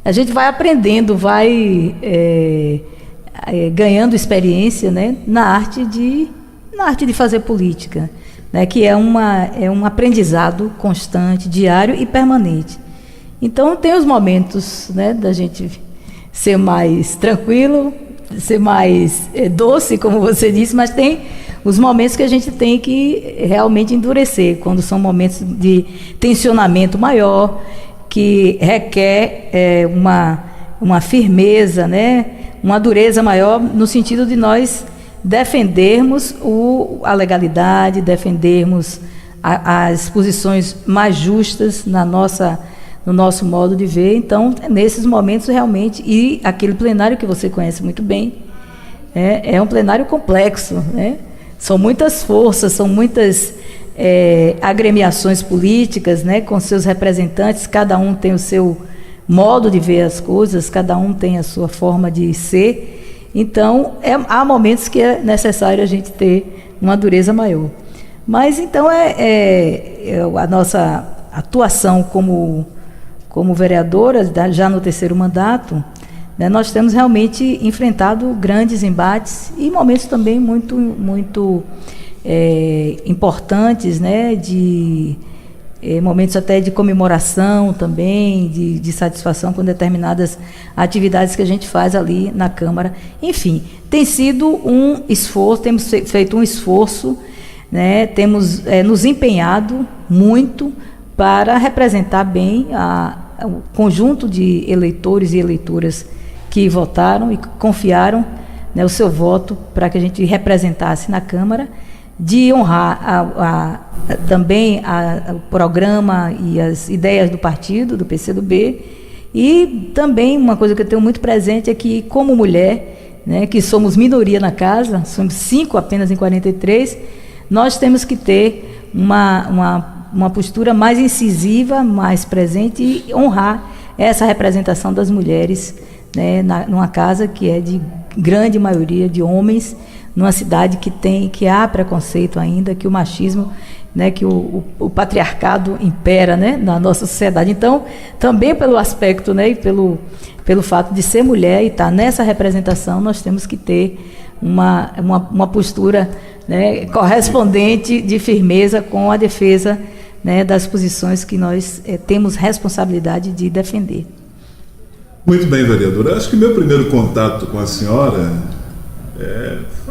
A gente vai aprendendo, vai ganhando experiência, né, na arte de fazer política, né, que é um aprendizado constante, diário e permanente. Então, tem os momentos, né, da gente ser mais tranquilo, ser mais doce, como você disse, mas tem os momentos que a gente tem que realmente endurecer, quando são momentos de tensionamento maior, que requer uma firmeza, né, uma dureza maior, no sentido de nós defendermos a legalidade, defendermos as posições mais justas no nosso modo de ver. Então, nesses momentos realmente, e aquele plenário que você conhece muito bem, é um plenário complexo, né? São muitas forças, são muitas agremiações políticas, né, com seus representantes, cada um tem o seu modo de ver as coisas, cada um tem a sua forma de ser. Então, há momentos que é necessário a gente ter uma dureza maior. Mas, então, a nossa atuação como vereadora, já no 3º mandato, né, nós temos realmente enfrentado grandes embates e momentos também muito, muito importantes, né, momentos até de comemoração também, de satisfação com determinadas atividades que a gente faz ali na Câmara. Enfim, tem sido um esforço, temos feito um esforço, né, temos nos empenhado muito para representar bem o conjunto de eleitores e eleitoras que votaram e confiaram, né, o seu voto para que a gente representasse na Câmara, de honrar também o programa e as ideias do partido, do PCdoB, e também uma coisa que eu tenho muito presente é que, como mulher, né, que somos minoria na casa, somos 5 apenas em 43, nós temos que ter uma postura mais incisiva, mais presente e honrar essa representação das mulheres, né, numa casa que é de grande maioria de homens, numa cidade que há preconceito ainda, que o machismo, né, que o patriarcado impera, né, na nossa sociedade. Então, também pelo aspecto, né, e pelo fato de ser mulher e estar nessa representação, nós temos que ter uma postura, né, correspondente de firmeza com a defesa, né, das posições que nós temos responsabilidade de defender. Muito bem, vereadora. Acho que meu primeiro contato com a senhora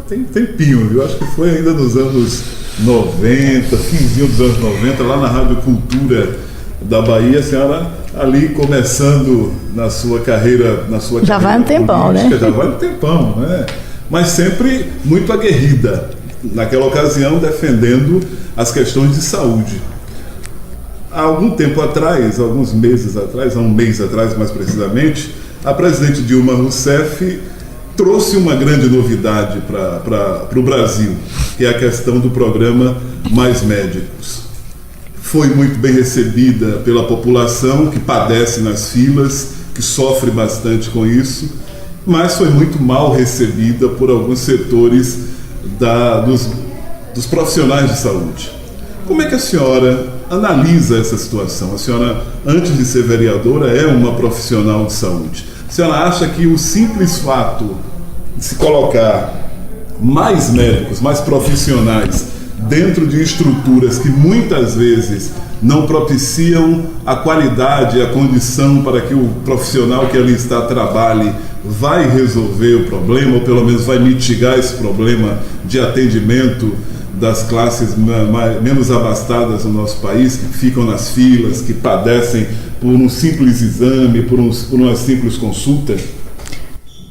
tem tempinho, viu? Acho que foi ainda nos anos 90, finzinho dos anos 90, lá na Rádio Cultura da Bahia, a senhora ali começando na sua carreira, já vai um tempão, né? Já vai um tempão, né? Mas sempre muito aguerrida, naquela ocasião defendendo as questões de saúde. Há algum tempo atrás, alguns meses atrás, há um mês atrás mais precisamente, a presidente Dilma Rousseff trouxe uma grande novidade para o Brasil, que é a questão do programa Mais Médicos. Foi muito bem recebida pela população que padece nas filas, que sofre bastante com isso, mas foi muito mal recebida por alguns setores dos profissionais de saúde. Como é que a senhora analisa essa situação? A senhora, antes de ser vereadora, é uma profissional de saúde. A senhora acha que o simples fato de se colocar mais médicos, mais profissionais dentro de estruturas que muitas vezes não propiciam a qualidade, a condição para que o profissional que ali está trabalhe, vai resolver o problema, ou pelo menos vai mitigar esse problema de atendimento das classes menos abastadas do nosso país, que ficam nas filas, que padecem por um simples exame, por uma simples consulta?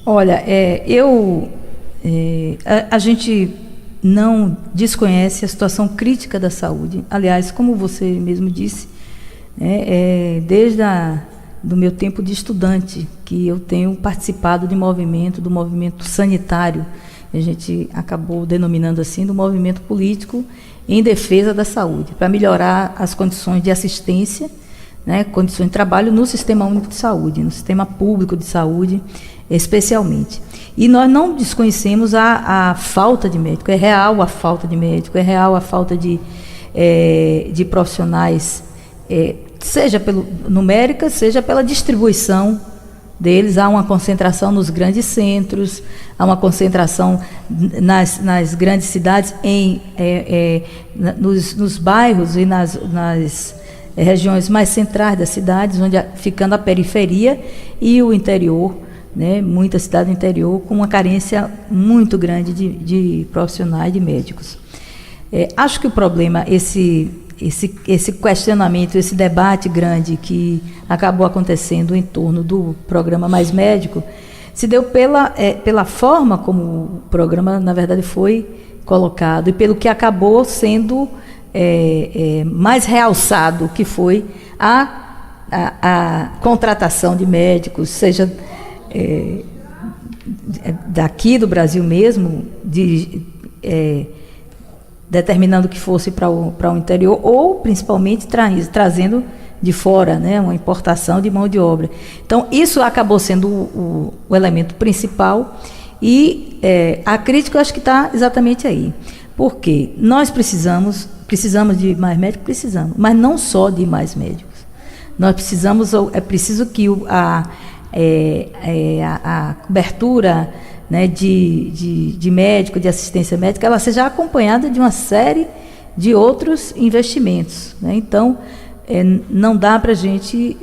Olha, a gente não desconhece a situação crítica da saúde. Aliás, como você mesmo disse, desde do meu tempo de estudante, que eu tenho participado do movimento sanitário, a gente acabou denominando assim, do movimento político em defesa da saúde, para melhorar as condições de assistência, né, condições de trabalho no Sistema Único de Saúde, no Sistema Público de Saúde, especialmente. E nós não desconhecemos a falta de médico, é real a falta de médico, é real a falta de profissionais, seja numérica, seja pela distribuição deles. Há uma concentração nos grandes centros, há uma concentração nas grandes cidades, nos bairros e nas regiões mais centrais das cidades, onde ficando a periferia e o interior, né, muita cidade do interior, com uma carência muito grande de profissionais, de médicos. Acho que o problema, esse questionamento, esse debate grande que acabou acontecendo em torno do programa Mais Médico, se deu pela forma como o programa, na verdade, foi colocado e pelo que acabou sendo mais realçado, que foi a contratação de médicos, seja daqui do Brasil mesmo, determinando que fosse para o interior, ou principalmente trazendo de fora, né, uma importação de mão de obra. Então, isso acabou sendo o elemento principal, e a crítica eu acho que está exatamente aí. Porque nós precisamos de mais médicos, precisamos, mas não só de mais médicos. Nós é preciso que a cobertura, né, de médico, de assistência médica, ela seja acompanhada de uma série de outros investimentos, né? Então, não dá para a gente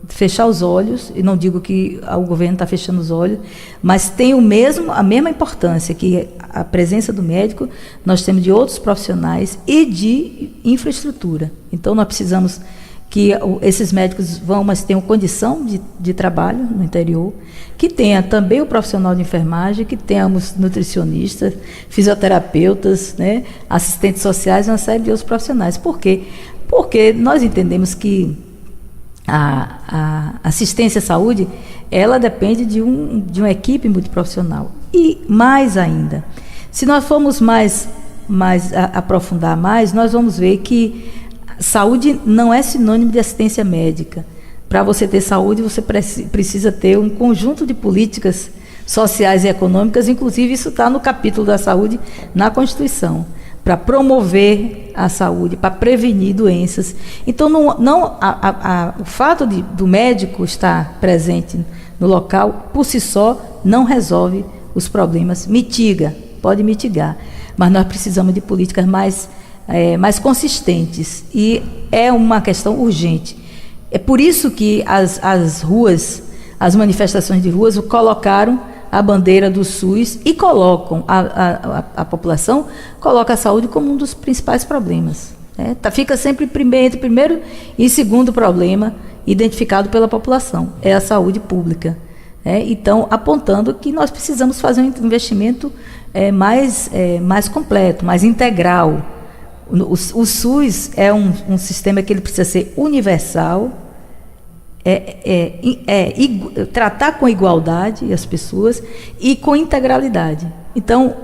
fechar os olhos, e não digo que o governo está fechando os olhos, mas tem a mesma importância que a presença do médico, nós temos de outros profissionais e de infraestrutura. Então, nós precisamos que esses médicos mas tenham condição de trabalho no interior, que tenha também o profissional de enfermagem, que tenhamos nutricionistas, fisioterapeutas, né, assistentes sociais e uma série de outros profissionais. Por quê? Porque nós entendemos que a assistência à saúde, ela depende de uma equipe multiprofissional. E mais ainda, se nós formos aprofundar mais, nós vamos ver que saúde não é sinônimo de assistência médica. Para você ter saúde, você precisa ter um conjunto de políticas sociais e econômicas, inclusive isso está no capítulo da saúde na Constituição, para promover a saúde, para prevenir doenças. Então, o fato do médico estar presente no local, por si só, não resolve os problemas. Pode mitigar, mas nós precisamos de políticas mais consistentes, e é uma questão urgente. É por isso que as manifestações de ruas colocaram a bandeira do SUS e colocam a população, coloca a saúde como um dos principais problemas. Fica sempre entre primeiro e segundo problema identificado pela população, é a saúde pública. Então, apontando que nós precisamos fazer um investimento mais completo, mais integral. O SUS é um sistema que ele precisa ser universal, tratar com igualdade as pessoas e com integralidade. Então,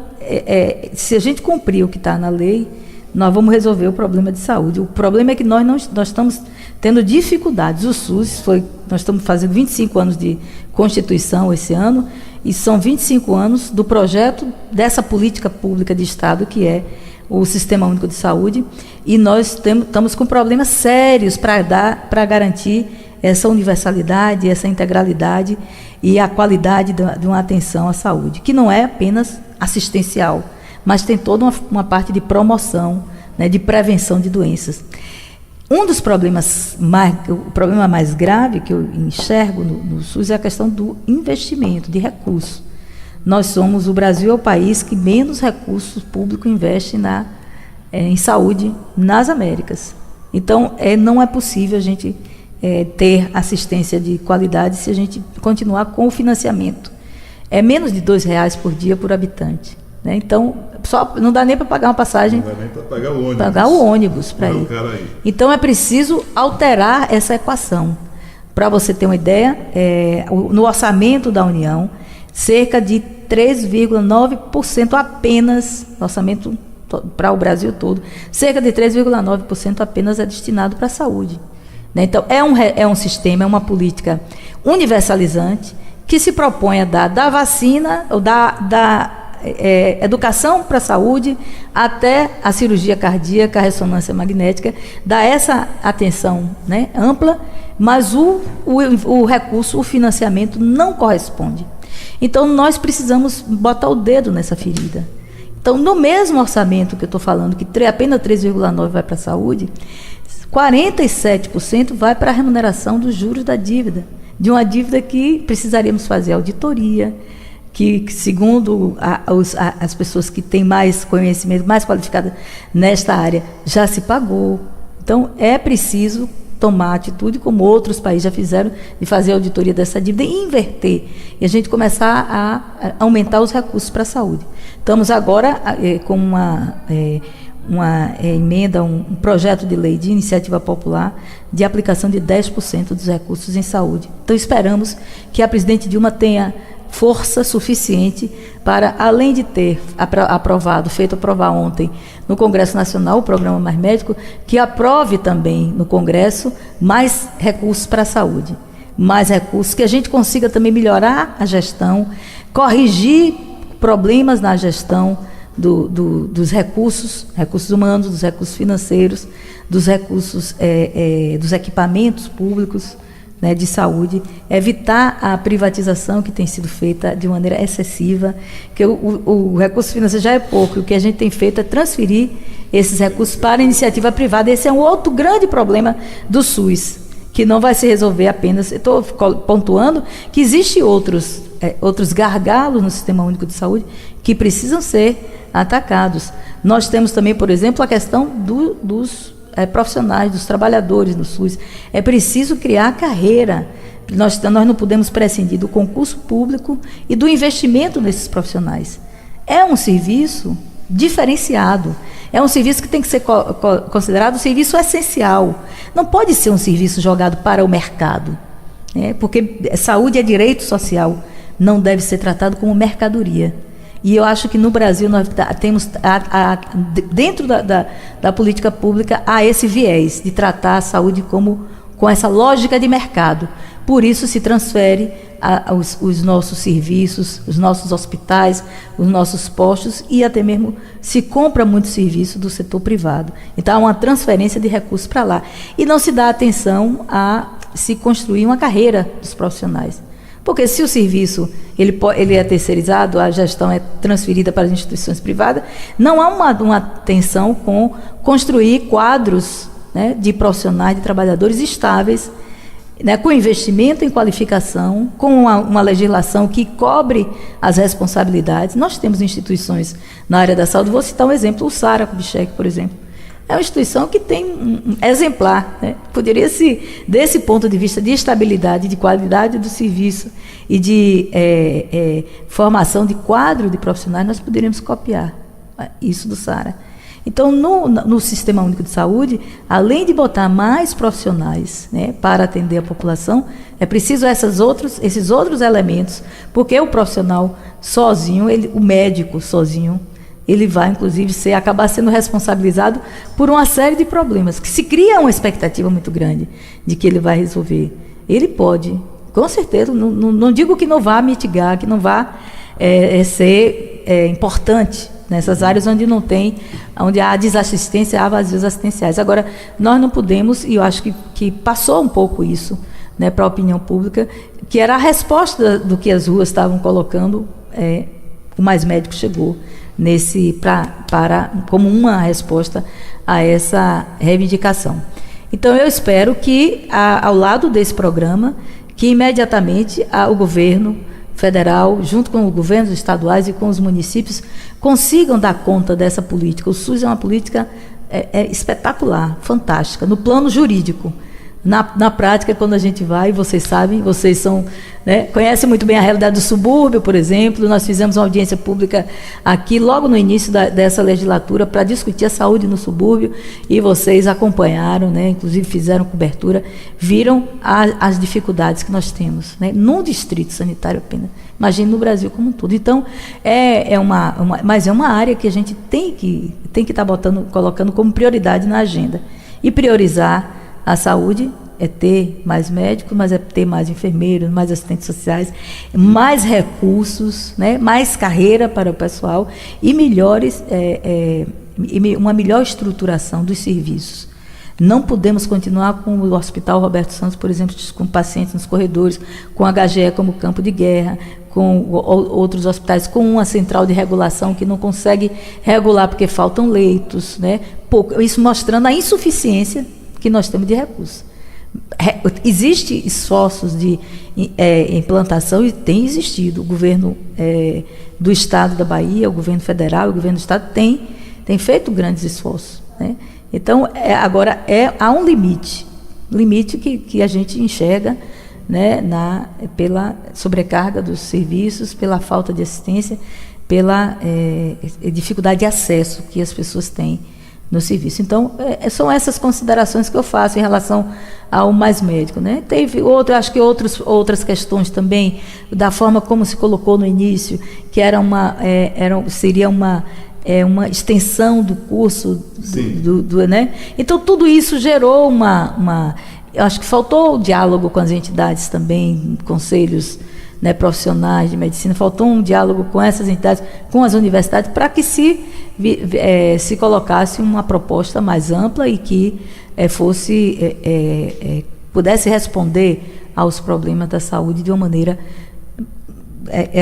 se a gente cumprir o que está na lei, nós vamos resolver o problema de saúde. O problema é que nós estamos tendo dificuldades. O SUS nós estamos fazendo 25 anos de Constituição esse ano, e são 25 anos do projeto dessa política pública de Estado, que é o Sistema Único de Saúde, e nós estamos com problemas sérios para garantir essa universalidade, essa integralidade e a qualidade de uma atenção à saúde, que não é apenas assistencial, mas tem toda uma parte de promoção, né, de prevenção de doenças. Um dos problemas o problema mais grave que eu enxergo no SUS é a questão do investimento, de recursos. O Brasil é o país que menos recursos públicos investe em saúde nas Américas. Então, não é possível a gente ter assistência de qualidade se a gente continuar com o financiamento. É menos de R$2 por dia por habitante, né? Então, não dá nem para pagar uma passagem. Não dá nem para pagar o ônibus para ir. Então, é preciso alterar essa equação. Para você ter uma ideia, no orçamento da União, cerca de 3,9% apenas, orçamento para o Brasil todo, cerca de 3,9% apenas é destinado para a saúde. Né? Então, é um sistema, é uma política universalizante que se propõe a dar da vacina, ou da educação para a saúde, até a cirurgia cardíaca, a ressonância magnética, dar essa atenção, né, ampla, mas o recurso, o financiamento não corresponde. Então, nós precisamos botar o dedo nessa ferida. Então, no mesmo orçamento que eu estou falando, que apenas 3,9% vai para a saúde, 47% vai para a remuneração dos juros da dívida, de uma dívida que precisaríamos fazer auditoria, que segundo as pessoas que têm mais conhecimento, mais qualificadas nesta área, já se pagou. Então, é preciso tomar atitude, como outros países já fizeram, de fazer a auditoria dessa dívida e inverter, e a gente começar a aumentar os recursos para a saúde. Estamos agora com uma emenda, um projeto de lei de iniciativa popular de aplicação de 10% dos recursos em saúde. Então, esperamos que a presidente Dilma tenha força suficiente para, além de ter feito aprovar ontem no Congresso Nacional o Programa Mais Médico, que aprove também no Congresso mais recursos para a saúde, mais recursos, que a gente consiga também melhorar a gestão, corrigir problemas na gestão dos recursos humanos, dos recursos financeiros, dos recursos dos equipamentos públicos, né, de saúde, evitar a privatização que tem sido feita de maneira excessiva, que o recurso financeiro já é pouco, e o que a gente tem feito é transferir esses recursos para a iniciativa privada. Esse é um outro grande problema do SUS, que não vai se resolver apenas. Estou pontuando que existem outros gargalos no Sistema Único de Saúde que precisam ser atacados. Nós temos também, por exemplo, a questão dos profissionais, dos trabalhadores no SUS. É preciso criar carreira. Nós não podemos prescindir do concurso público e do investimento nesses profissionais. É um serviço diferenciado. É um serviço que tem que ser considerado um serviço essencial. Não pode ser um serviço jogado para o mercado, né? Porque saúde é direito social, não deve ser tratado como mercadoria. E eu acho que no Brasil nós temos, dentro da política pública, há esse viés de tratar a saúde com essa lógica de mercado. Por isso se transfere os nossos serviços, os nossos hospitais, os nossos postos, e até mesmo se compra muito serviço do setor privado. Então há uma transferência de recursos para lá. E não se dá atenção a se construir uma carreira dos profissionais. Porque se o serviço ele é terceirizado, a gestão é transferida para as instituições privadas, não há uma atenção com construir quadros, né, de profissionais, de trabalhadores estáveis, né, com investimento em qualificação, com uma legislação que cobre as responsabilidades. Nós temos instituições na área da saúde, vou citar um exemplo, o Sara Kubitschek, por exemplo. É uma instituição que tem um exemplar, né? Poderia se, desse ponto de vista de estabilidade, de qualidade do serviço e de formação de quadro de profissionais, nós poderíamos copiar isso do Sara. Então, no Sistema Único de Saúde, além de botar mais profissionais, né, para atender a população, é preciso esses outros elementos, porque o profissional sozinho, o médico sozinho, ele vai, inclusive, acabar sendo responsabilizado por uma série de problemas, que se cria uma expectativa muito grande de que ele vai resolver. Ele pode, com certeza, não digo que não vá mitigar, que não vá ser importante nessas áreas onde há desassistência, há vazios assistenciais. Agora, nós não podemos, e eu acho que passou um pouco isso, né, para a opinião pública, que era a resposta do que as ruas estavam colocando, o Mais Médico chegou como uma resposta a essa reivindicação. Então, eu espero que, ao lado desse programa, que imediatamente o governo federal, junto com os governos estaduais e com os municípios, consigam dar conta dessa política. O SUS é uma política espetacular, fantástica, no plano jurídico. Na prática, quando a gente vai, vocês sabem, vocês conhecem muito bem a realidade do subúrbio, por exemplo. Nós fizemos uma audiência pública aqui, logo no início dessa legislatura, para discutir a saúde no subúrbio, e vocês acompanharam, né, inclusive fizeram cobertura, viram as dificuldades que nós temos, né, num distrito sanitário apenas. Imagine no Brasil como um todo. Então, mas é uma área que a gente tem que estar colocando como prioridade na agenda. E priorizar a saúde é ter mais médicos, mas é ter mais enfermeiros, mais assistentes sociais, mais recursos, né, mais carreira para o pessoal e uma melhor estruturação dos serviços. Não podemos continuar com o Hospital Roberto Santos, por exemplo, com pacientes nos corredores, com a HGE como campo de guerra, com outros hospitais, com uma central de regulação que não consegue regular porque faltam leitos, né? Isso mostrando a insuficiência que nós temos de recursos. Existem esforços de implantação e tem existido. O governo do Estado da Bahia, o governo federal, o governo do Estado tem feito grandes esforços, né? Então, agora há um limite que a gente enxerga, né, pela sobrecarga dos serviços, pela falta de assistência, pela dificuldade de acesso que as pessoas têm no serviço. Então, são essas considerações que eu faço em relação ao Mais Médico, né? Teve acho que outras questões também, da forma como se colocou no início, que seria uma extensão do curso, né? Então, tudo isso gerou eu acho que faltou o diálogo com as entidades também, conselhos, né, profissionais de medicina, faltou um diálogo com essas entidades, com as universidades, para que se colocasse uma proposta mais ampla e que pudesse responder aos problemas da saúde de uma maneira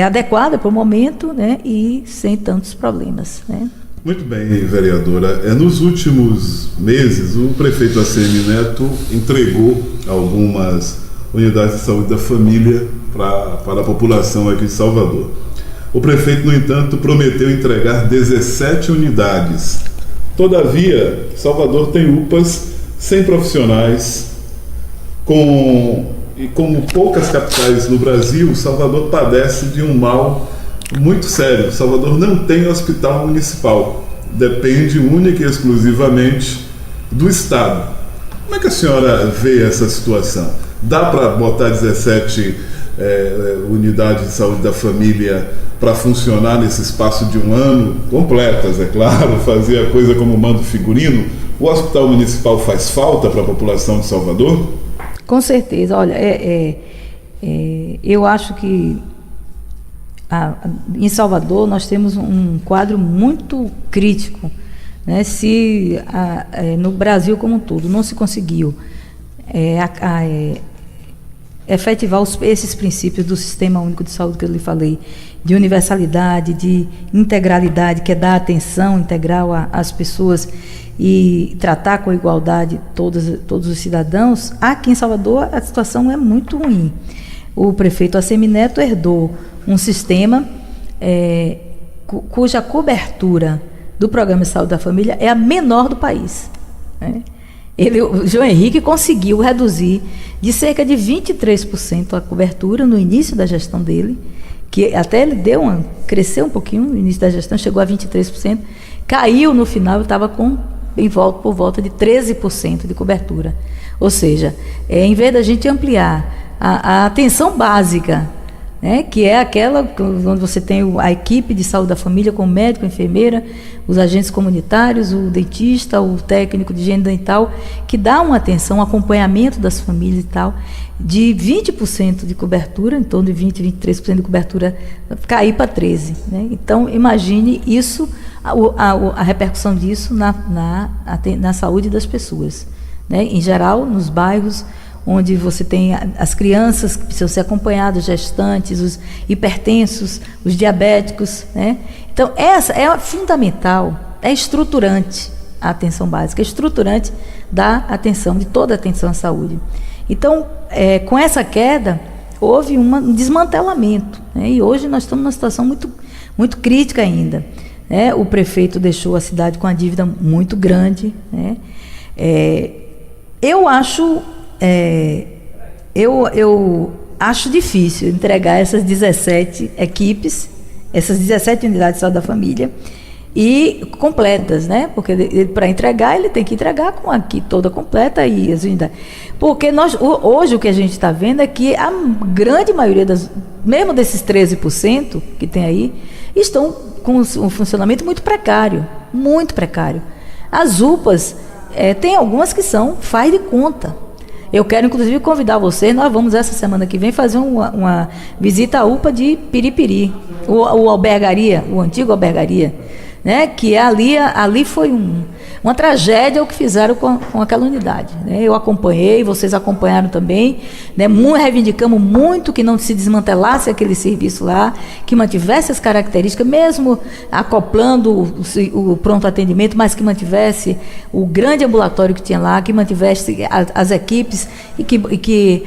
adequada para o momento, né, e sem tantos problemas, né? Muito bem, vereadora. Nos últimos meses, o prefeito ACM Neto entregou algumas unidades de saúde da família para a população aqui de Salvador. O prefeito, no entanto, prometeu entregar 17 unidades. Todavia, Salvador tem UPAs sem profissionais, e como poucas capitais no Brasil, Salvador padece de um mal muito sério. Salvador não tem hospital municipal, depende única e exclusivamente do Estado. Como é que a senhora vê essa situação? Dá para botar 17 unidades de saúde da família para funcionar nesse espaço de um ano, completas, é claro, fazer a coisa como manda o figurino? O hospital municipal faz falta para a população de Salvador? Com certeza. Olha, eu acho que em Salvador nós temos um quadro muito crítico, né? Se no Brasil como um todo não se conseguiu efetivar esses princípios do Sistema Único de Saúde que eu lhe falei, de universalidade, de integralidade, que é dar atenção integral às pessoas e tratar com igualdade todos os cidadãos, aqui em Salvador a situação é muito ruim. O prefeito ACM Neto herdou um sistema cuja cobertura do Programa de Saúde da Família é a menor do país, né? O João Henrique conseguiu reduzir de cerca de 23% a cobertura no início da gestão dele, que até ele cresceu um pouquinho no início da gestão, chegou a 23%, caiu no final e estava por volta de 13% de cobertura. Ou seja, em vez da gente ampliar a atenção básica, né, que é aquela onde você tem a equipe de saúde da família com o médico, a enfermeira, os agentes comunitários, o dentista, o técnico de higiene dental, que dá uma atenção, um acompanhamento das famílias e tal, de 20% de cobertura, em torno de 20%, 23% de cobertura, cair para 13%. Né? Então, imagine isso, a repercussão disso na saúde das pessoas, né? Em geral, nos bairros onde você tem as crianças que precisam ser acompanhadas, os gestantes, os hipertensos, os diabéticos, né? Então, essa é fundamental, é estruturante a atenção básica, é estruturante da atenção, de toda a atenção à saúde. Então, com essa queda, houve um desmantelamento, né? E hoje nós estamos numa situação muito, muito crítica ainda, né? O prefeito deixou a cidade com uma dívida muito grande, né? Eu acho difícil entregar essas 17 equipes, essas 17 unidades de saúde da família e completas, né? Porque para entregar, ele tem que entregar com aqui toda completa e as unidades. Porque hoje o que a gente está vendo é que a grande maioria mesmo desses 13% que tem aí, estão com um funcionamento muito precário, muito precário. As UPAs, tem algumas que faz de conta. Eu quero, inclusive, convidar vocês, nós vamos essa semana que vem fazer uma visita à UPA de Piripiri, o Albergaria, o antigo Albergaria, né, que ali foi uma tragédia o que fizeram com aquela unidade, né? Eu acompanhei, vocês acompanharam também, né? Reivindicamos muito que não se desmantelasse aquele serviço lá, que mantivesse as características, mesmo acoplando o pronto atendimento, mas que mantivesse o grande ambulatório que tinha lá, que mantivesse as equipes e que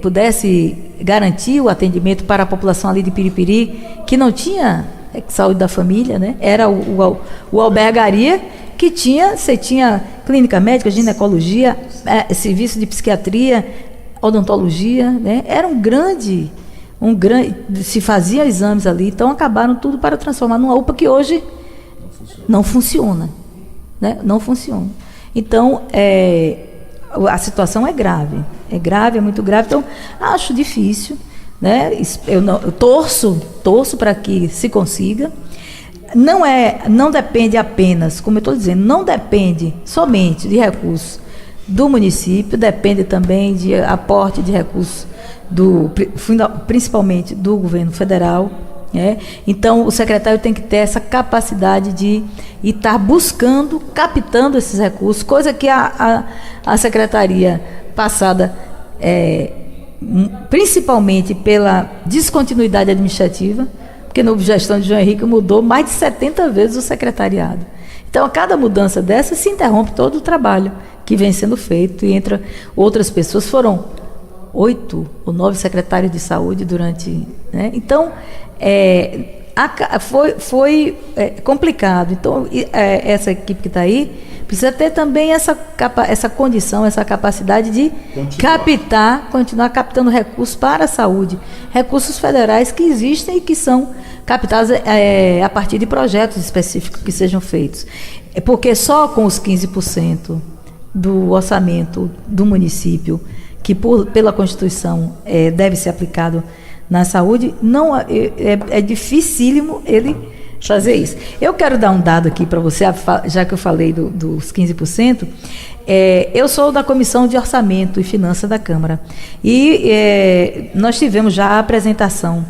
pudesse garantir o atendimento para a população ali de Piripiri, que não tinha saúde da família, né? Era o albergaria que você tinha clínica médica, ginecologia, serviço de psiquiatria, odontologia, né? Era um grande, se fazia exames ali, então acabaram tudo para transformar numa UPA que hoje não funciona, né? Não funciona. Então, a situação é grave, é muito grave, então acho difícil, né? Eu torço para que se consiga. Não depende apenas, como eu estou dizendo, não depende somente de recursos do município, depende também de aporte de recursos principalmente do governo federal, né? Então o secretário tem que ter essa capacidade de estar buscando, captando esses recursos, coisa que a secretaria passada, principalmente pela descontinuidade administrativa, porque na gestão de João Henrique mudou mais de 70 vezes o secretariado. Então, a cada mudança dessa, se interrompe todo o trabalho que vem sendo feito, e entra outras pessoas. Foram 8 ou 9 secretários de saúde durante... Né? Então, foi complicado. Então, essa equipe que está aí precisa ter também essa condição, essa capacidade de continuar captando recursos para a saúde, recursos federais que existem e que são captados a partir de projetos específicos que sejam feitos. Porque só com os 15% do orçamento do município, que pela Constituição deve ser aplicado na saúde, é dificílimo ele fazer isso. Eu quero dar um dado aqui para você, já que eu falei dos 15%. Eu sou da Comissão de Orçamento e Finanças da Câmara. E nós tivemos já a apresentação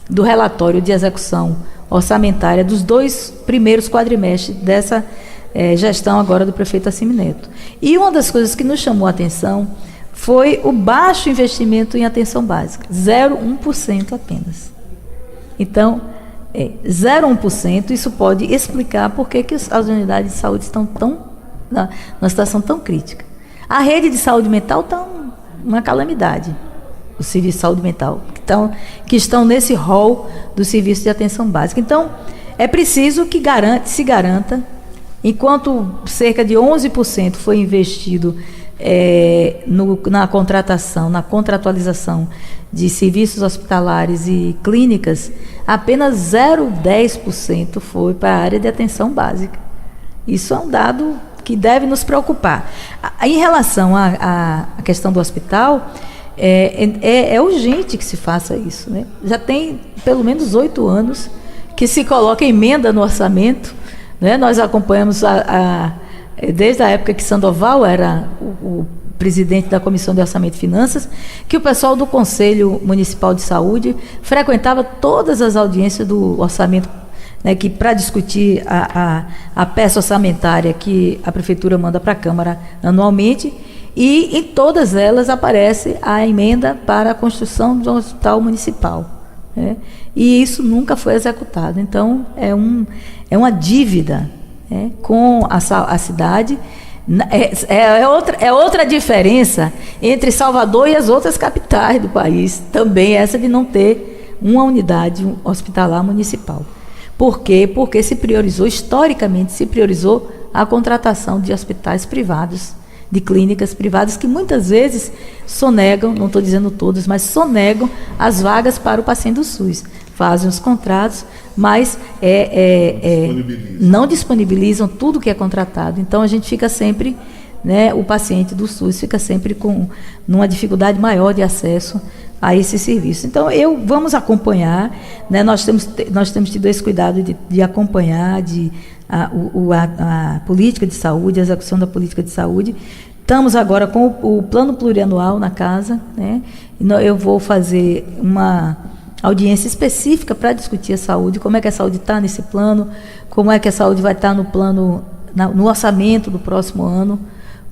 do relatório de execução orçamentária dos 2 primeiros quadrimestres dessa gestão agora do prefeito Assemineto. E uma das coisas que nos chamou a atenção foi o baixo investimento em atenção básica, 0,1% apenas. Então, 0,1%, isso pode explicar por que as unidades de saúde estão numa situação tão crítica. A rede de saúde mental está uma calamidade, o serviço de saúde mental, que estão nesse rol do serviço de atenção básica. Então, é preciso que se garanta, enquanto cerca de 11% foi investido na contratação, na contratualização de serviços hospitalares e clínicas, apenas 0,10% foi para a área de atenção básica. Isso é um dado que deve nos preocupar. Em relação à questão do hospital, é urgente que se faça isso, né? Já tem pelo menos 8 anos que se coloca emenda no orçamento, né? Nós acompanhamos desde a época que Sandoval era o presidente da Comissão de Orçamento e Finanças, que o pessoal do Conselho Municipal de Saúde frequentava todas as audiências do orçamento, né, que para discutir a peça orçamentária que a Prefeitura manda para a Câmara anualmente, e em todas elas aparece a emenda para a construção de um hospital municipal, né? E isso nunca foi executado. Então, é uma dívida, né, com a cidade. É outra diferença entre Salvador e as outras capitais do país, também essa de não ter uma unidade hospitalar municipal. Por quê? Porque historicamente se priorizou a contratação de hospitais privados, de clínicas privadas, que muitas vezes sonegam, não estou dizendo todas, mas sonegam as vagas para o paciente do SUS. Fazem os contratos, mas não disponibilizam tudo que é contratado. Então, a gente fica sempre, né, o paciente do SUS fica sempre numa dificuldade maior de acesso a esse serviço. Então, vamos acompanhar, né, nós temos tido esse cuidado de acompanhar a política de saúde, a execução da política de saúde. Estamos agora com o plano plurianual na casa, né? Eu vou fazer audiência específica para discutir a saúde, como é que a saúde está nesse plano, como é que a saúde vai estar no plano, no orçamento do próximo ano,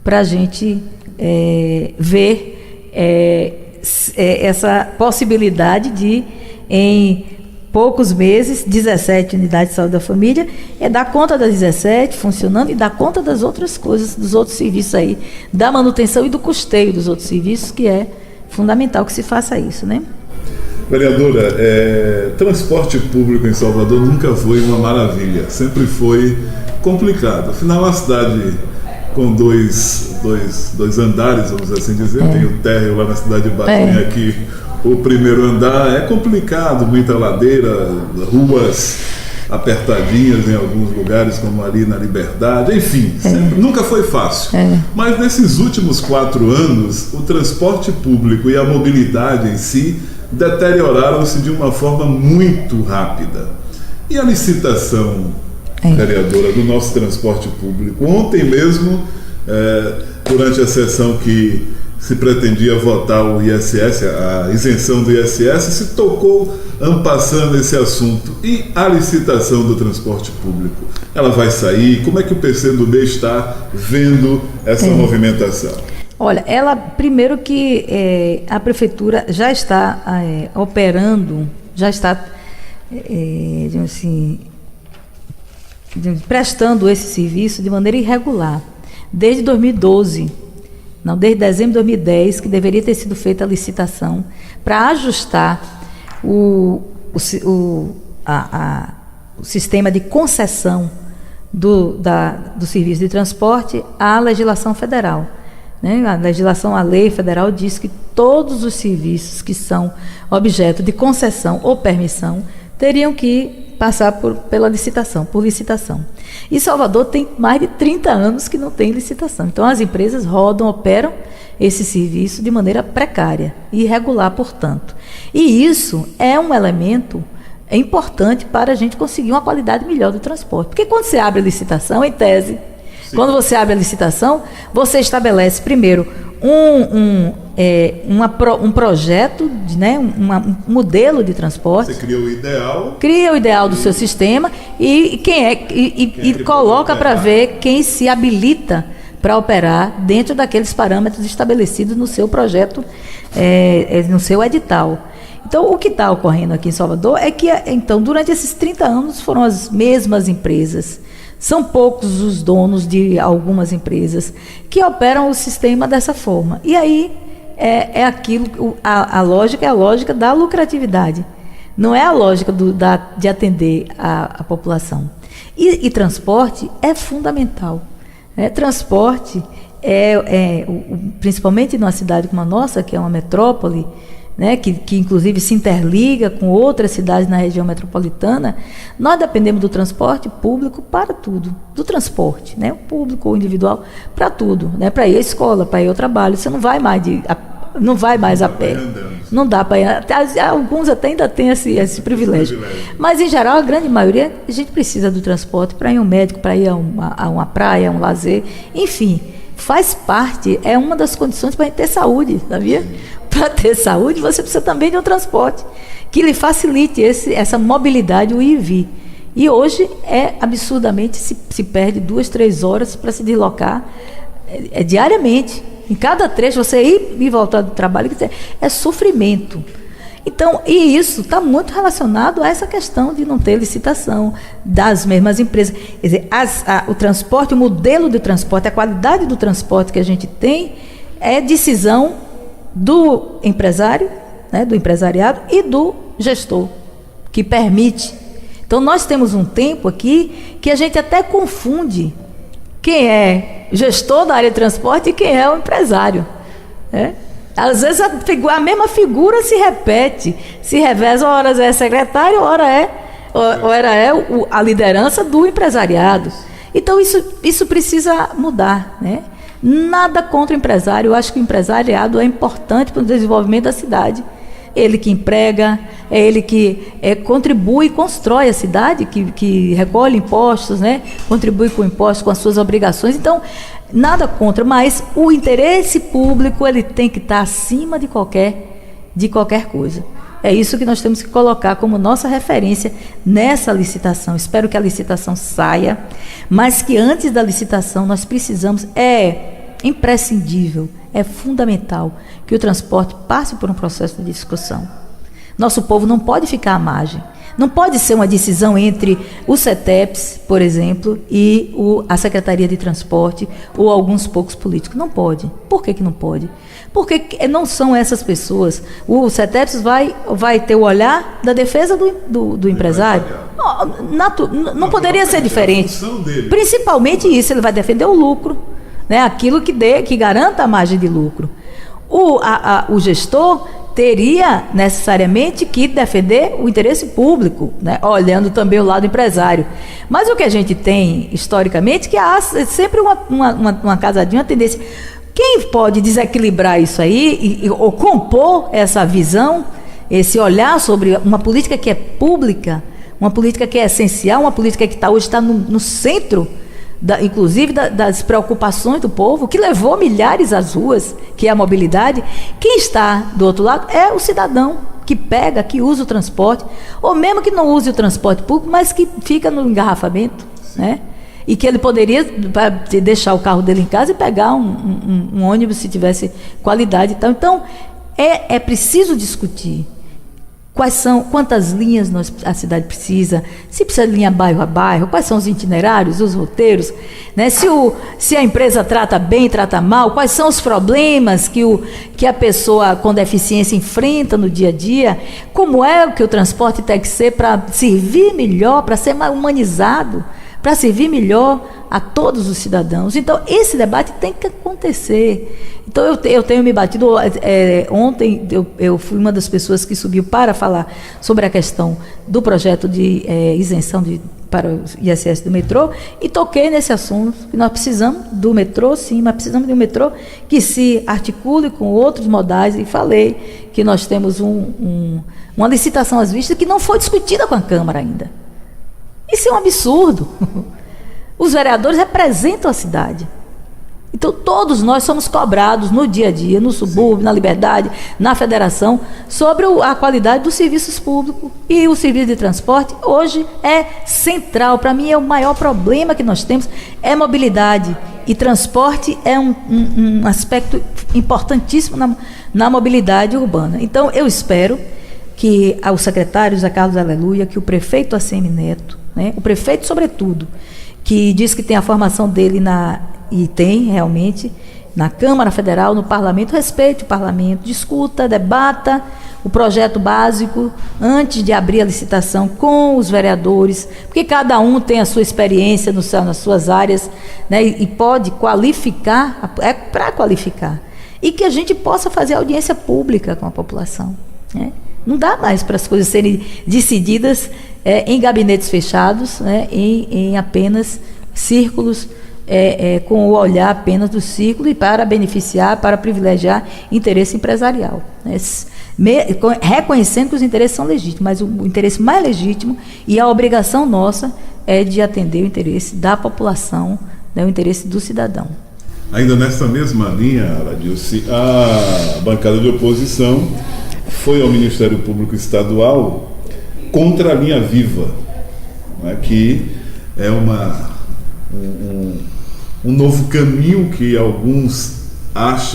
para a gente ver essa possibilidade de, em poucos meses, 17 unidades de saúde da família, dar conta das 17 funcionando e dar conta das outras coisas, dos outros serviços aí, da manutenção e do custeio dos outros serviços, que é fundamental que se faça isso, né? Vereadora, transporte público em Salvador nunca foi uma maravilha, sempre foi complicado. Afinal, é uma cidade com dois andares, vamos assim dizer, tem o térreo lá na cidade de Batem, aqui o primeiro andar, é complicado, muita ladeira, ruas apertadinhas em alguns lugares, como ali na Liberdade, enfim, nunca foi fácil. Mas nesses últimos 4 anos, o transporte público e a mobilidade em si deterioraram-se de uma forma muito rápida. E a licitação, vereadora, do nosso transporte público? Ontem mesmo, durante a sessão que se pretendia votar o ISS, a isenção do ISS, se tocou ampassando esse assunto. E a licitação do transporte público? Ela vai sair? Como é que o PCdoB está vendo essa movimentação? Olha, primeiro que a prefeitura já está operando, já está, digamos assim, prestando esse serviço de maneira irregular, desde 2012, não, desde dezembro de 2010, que deveria ter sido feita a licitação para ajustar o sistema de concessão do serviço de transporte à legislação federal. A lei federal diz que todos os serviços que são objeto de concessão ou permissão teriam que passar por licitação. E Salvador tem mais de 30 anos que não tem licitação. Então as empresas operam esse serviço de maneira precária e irregular, portanto. E isso é um elemento importante para a gente conseguir uma qualidade melhor do transporte. Porque quando você abre a licitação, em tese, quando você abre a licitação, você estabelece primeiro um projeto, um modelo de transporte. Você cria o ideal. Cria o ideal do seu sistema e coloca para ver quem se habilita para operar dentro daqueles parâmetros estabelecidos no seu projeto, no seu edital. Então, o que está ocorrendo aqui em Salvador é que, durante esses 30 anos, foram as mesmas empresas. São poucos os donos de algumas empresas que operam o sistema dessa forma. E aí a lógica é a lógica da lucratividade. Não é a lógica de atender a população. E transporte é fundamental. Transporte principalmente numa cidade como a nossa, que é uma metrópole, que inclusive se interliga com outras cidades na região metropolitana, nós dependemos do transporte público para tudo, do transporte, público ou individual, para tudo, para ir à escola, para ir ao trabalho. Você não vai mais a pé, não dá para ir, alguns até ainda têm esse privilégio, mas em geral a grande maioria a gente precisa do transporte para ir ao médico, para ir a uma praia, a um lazer, enfim, faz parte, é uma das condições para a gente ter saúde, sabia? Para ter saúde, você precisa também de um transporte que lhe facilite essa mobilidade, o ir e vir. E hoje absurdamente se perde 2, 3 horas para se deslocar diariamente. Em cada trecho, você ir e voltar do trabalho, é sofrimento. Então, e isso está muito relacionado a essa questão de não ter licitação das mesmas empresas. Quer dizer, o transporte, o modelo de transporte, a qualidade do transporte que a gente tem é decisão do empresário, do empresariado e do gestor, que permite. Então, nós temos um tempo aqui que a gente até confunde quem é gestor da área de transporte e quem é o empresário. Às vezes a mesma figura se repete, se reveza, ora é secretário, ora é a liderança do empresariado. Então, isso precisa mudar, Nada contra o empresário, eu acho que o empresariado é importante para o desenvolvimento da cidade. Ele que emprega, é ele que contribui e constrói a cidade, que recolhe impostos, contribui com impostos, com as suas obrigações. Então, nada contra, mas o interesse público ele tem que estar acima de qualquer coisa. É isso que nós temos que colocar como nossa referência nessa licitação. Espero que a licitação saia, mas que antes da licitação nós precisamos, é imprescindível, é fundamental que o transporte passe por um processo de discussão. Nosso povo não pode ficar à margem. Não pode ser uma decisão entre o CETEPS, por exemplo, e a Secretaria de Transporte ou alguns poucos políticos. Não pode. Por que não pode? Porque não são essas pessoas. O CETEPS vai ter o olhar da defesa do empresário. Não poderia ser diferente. Principalmente isso, ele vai defender o lucro, né? Aquilo que garanta a margem de lucro. O gestor teria necessariamente que defender o interesse público, né? Olhando também o lado empresário. Mas o que a gente tem, historicamente, que há sempre uma casadinha, uma tendência. Quem pode desequilibrar isso aí ou compor essa visão, esse olhar sobre uma política que é pública, uma política que é essencial, uma política que hoje está no centro, inclusive das preocupações do povo, que levou milhares às ruas, que é a mobilidade. Quem está do outro lado é o cidadão que pega, que usa o transporte, ou mesmo que não use o transporte público, mas que fica no engarrafamento, né? E que ele poderia deixar o carro dele em casa e pegar um ônibus se tivesse qualidade e tal. Então, é preciso discutir quantas linhas a cidade precisa, se precisa de linha bairro a bairro, quais são os itinerários, os roteiros, né? Se a empresa trata bem, trata mal, quais são os problemas que a pessoa com deficiência enfrenta no dia a dia, como é que o transporte tem que ser para servir melhor, para ser mais humanizado, para servir melhor a todos os cidadãos. Então, esse debate tem que acontecer. Então, eu tenho me batido. Ontem, eu fui uma das pessoas que subiu para falar sobre a questão do projeto de isenção para o ISS do metrô, e toquei nesse assunto, que nós precisamos do metrô, sim, mas precisamos de um metrô que se articule com outros modais, e falei que nós temos uma licitação às vistas que não foi discutida com a Câmara ainda. Isso é um absurdo. Os vereadores representam a cidade. Então, todos nós somos cobrados no dia a dia, no subúrbio, na Liberdade, na Federação, sobre a qualidade dos serviços públicos. E o serviço de transporte, hoje, é central. Para mim, é o maior problema que nós temos, é mobilidade. E transporte é um aspecto importantíssimo na mobilidade urbana. Então, eu espero que o secretário José Carlos Aleluia, que o prefeito ACM Neto, né, o prefeito, sobretudo, que diz que tem a formação dele e tem realmente na Câmara Federal, no Parlamento, respeite o Parlamento, discuta, debata o projeto básico antes de abrir a licitação com os vereadores, porque cada um tem a sua experiência nas suas áreas, né, e pode qualificar, para qualificar, e que a gente possa fazer audiência pública com a população, né? Não dá mais para as coisas serem decididas em gabinetes fechados, né, em apenas círculos, com o olhar apenas do círculo, e para beneficiar, para privilegiar interesse empresarial, né? Reconhecendo que os interesses são legítimos, mas o interesse mais legítimo e a obrigação nossa é de atender o interesse da população, né, o interesse do cidadão. Ainda nessa mesma linha, Aladilce, a bancada de oposição foi ao Ministério Público Estadual contra a linha Viva, né, que é um novo caminho que alguns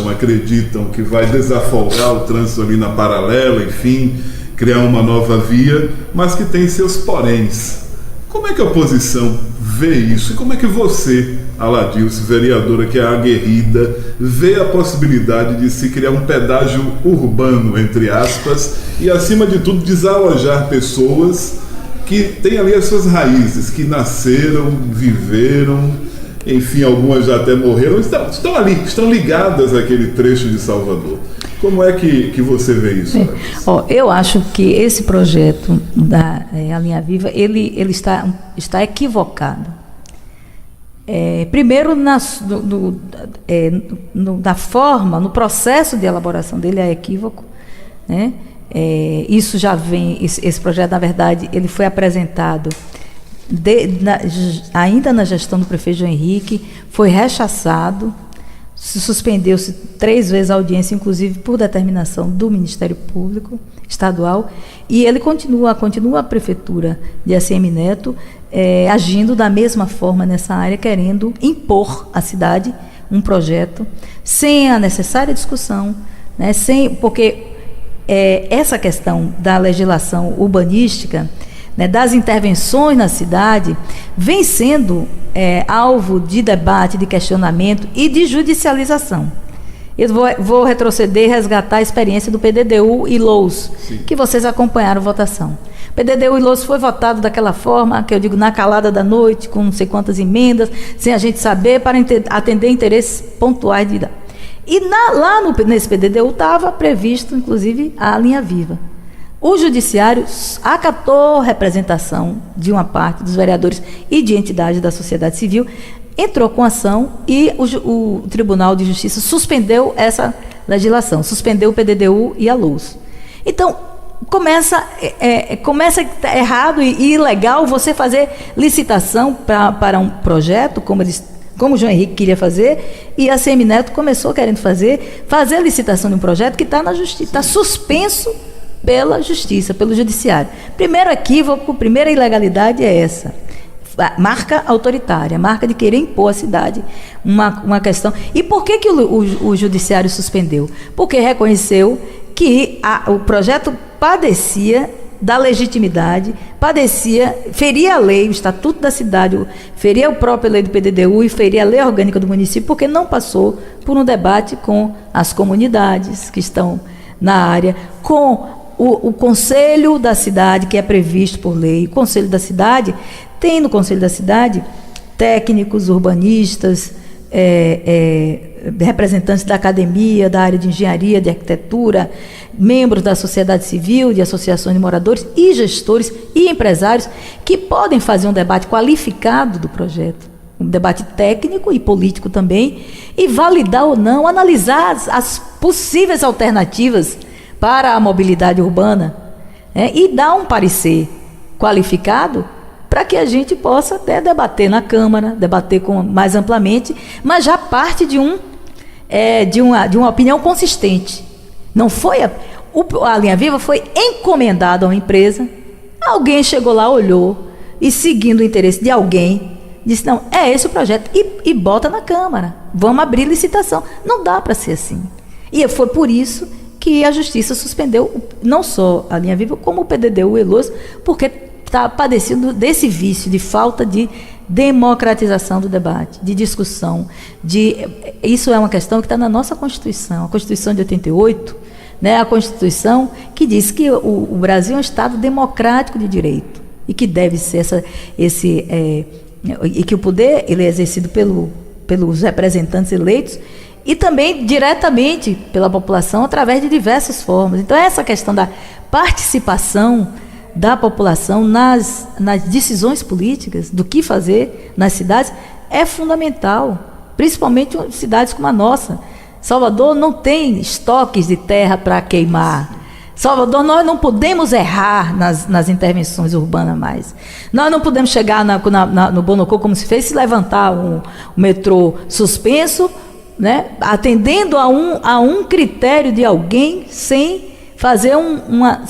acreditam que vai desafogar o trânsito ali na paralela, enfim, criar uma nova via, mas que tem seus poréns. Como é que a oposição vê isso? E como é que você, Aladilce, vereadora que é aguerrida, vê a possibilidade de se criar um pedágio urbano, entre aspas, e, acima de tudo, desalojar pessoas que têm ali as suas raízes, que nasceram, viveram, enfim, algumas já até morreram, estão ali, estão ligadas àquele trecho de Salvador. Como é que você vê isso? Eu acho que esse projeto da a Linha Viva, ele está equivocado. Primeiro, na forma, no processo de elaboração dele é equívoco, né? Isso já vem, esse projeto, na verdade, ele foi apresentado ainda na gestão do prefeito João Henrique, foi rechaçado, suspendeu-se 3 vezes a audiência, inclusive por determinação do Ministério Público Estadual, e ele continua a Prefeitura de ACM Neto agindo da mesma forma nessa área, querendo impor à cidade um projeto sem a necessária discussão, né, porque essa questão da legislação urbanística, né, das intervenções na cidade, vem sendo alvo de debate, de questionamento e de judicialização. Eu vou retroceder e resgatar a experiência do PDDU e LOUS, que vocês acompanharam a votação. O PDDU e LOUS foi votado daquela forma, que eu digo, na calada da noite, com não sei quantas emendas, sem a gente saber, para atender interesses pontuais de idade. E nesse PDDU estava previsto, inclusive, a linha viva. O Judiciário acatou representação de uma parte dos vereadores e de entidades da sociedade civil, entrou com ação e o Tribunal de Justiça suspendeu essa legislação, suspendeu o PDDU e a LOUS. Então, começa errado e ilegal você fazer licitação para um projeto, como o João Henrique queria fazer, e a ACM Neto começou querendo fazer licitação de um projeto que está na justiça, está suspenso pela justiça, pelo judiciário. Primeiro equívoco, primeira ilegalidade é essa. Marca autoritária, marca de querer impor à cidade uma questão. E por que o judiciário suspendeu? Porque reconheceu que o projeto padecia da legitimidade, feria a lei, o Estatuto da Cidade, feria a própria lei do PDDU e feria a lei orgânica do município, porque não passou por um debate com as comunidades que estão na área, com o Conselho da Cidade, que é previsto por lei. O Conselho da Cidade tem no Conselho da Cidade técnicos, urbanistas, representantes da academia, da área de engenharia, de arquitetura, membros da sociedade civil, de associações de moradores e gestores e empresários que podem fazer um debate qualificado do projeto, um debate técnico e político também, e validar ou não, analisar as possíveis alternativas para a mobilidade urbana, e dar um parecer qualificado para que a gente possa até debater na Câmara, debater mais amplamente, mas já parte de uma opinião consistente. Não foi a linha viva foi encomendada a uma empresa, alguém chegou lá, olhou e, seguindo o interesse de alguém, disse: não, é esse o projeto, e bota na Câmara, vamos abrir licitação. Não dá para ser assim. E foi por isso que a Justiça suspendeu não só a linha viva, como o PDDU e o LOUS, porque está padecendo desse vício de falta de democratização do debate, de discussão. Isso é uma questão que está na nossa Constituição, a Constituição de 88, né, a Constituição que diz que o Brasil é um Estado democrático de direito e que deve ser e que o poder ele é exercido pelos representantes eleitos e também diretamente pela população através de diversas formas. Então, essa questão da participação da população nas decisões políticas, do que fazer nas cidades, é fundamental, principalmente em cidades como a nossa. Salvador não tem estoques de terra para queimar. Salvador, nós não podemos errar nas intervenções urbanas mais. Nós não podemos chegar no Bonocô, como se fez, se levantar um metrô suspenso, né, atendendo a um critério de alguém, sem fazer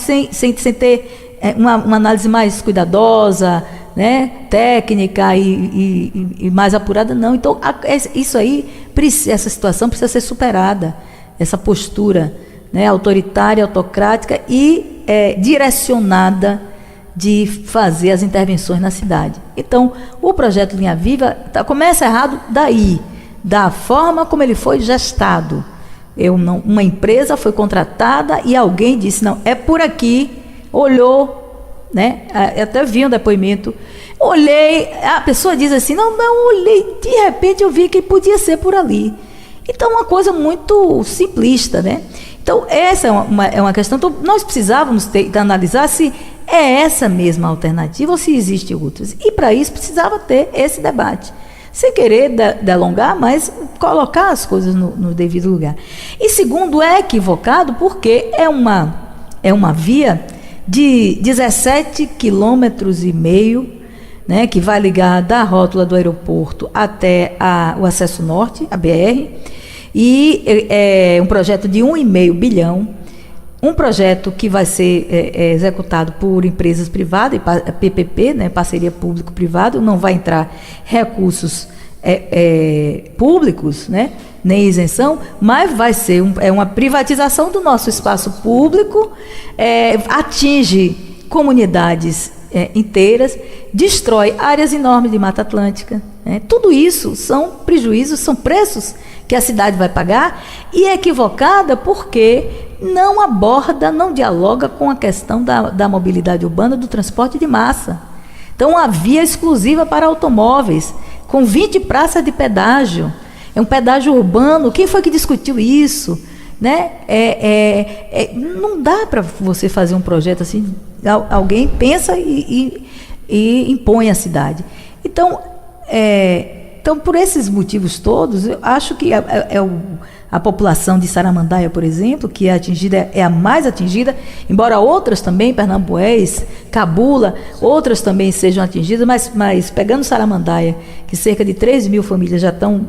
sem ter uma análise mais cuidadosa, né, técnica e mais apurada, não. Então, essa situação precisa ser superada, essa postura, né, autoritária, autocrática e direcionada de fazer as intervenções na cidade. Então, o projeto Linha Viva começa errado daí, da forma como ele foi gestado. Uma empresa foi contratada e alguém disse: não, é por aqui, olhou, né? Até vi um depoimento, olhei, a pessoa diz assim: não, olhei, de repente eu vi que podia ser por ali. Então, uma coisa muito simplista, né? Então, essa é uma questão. Então, nós precisávamos analisar se é essa mesma alternativa ou se existem outras. E, para isso, precisava ter esse debate. Sem querer delongar, mas colocar as coisas no devido lugar. E, segundo, é equivocado porque é uma via de 17,5 km, né, que vai ligar da rótula do aeroporto até o acesso norte, a BR, E é um projeto de 1,5 bilhão, um projeto que vai ser executado por empresas privadas, PPP, né, parceria público-privado, não vai entrar recursos públicos, né, nem isenção, mas vai ser uma privatização do nosso espaço público, atinge comunidades inteiras, destrói áreas enormes de Mata Atlântica. Tudo isso são prejuízos, são preços que a cidade vai pagar, e é equivocada porque não aborda, não dialoga com a questão da mobilidade urbana, do transporte de massa. Então, uma via exclusiva para automóveis, com 20 praças de pedágio. É um pedágio urbano. Quem foi que discutiu isso? Né? Não dá para você fazer um projeto assim. Alguém pensa e impõe à cidade. Então, por esses motivos todos, eu acho que a população de Saramandaia, por exemplo, que é a mais atingida, embora outras também, Pernambués, Cabula, outras também sejam atingidas, mas pegando Saramandaia, que cerca de 3.000 famílias já estão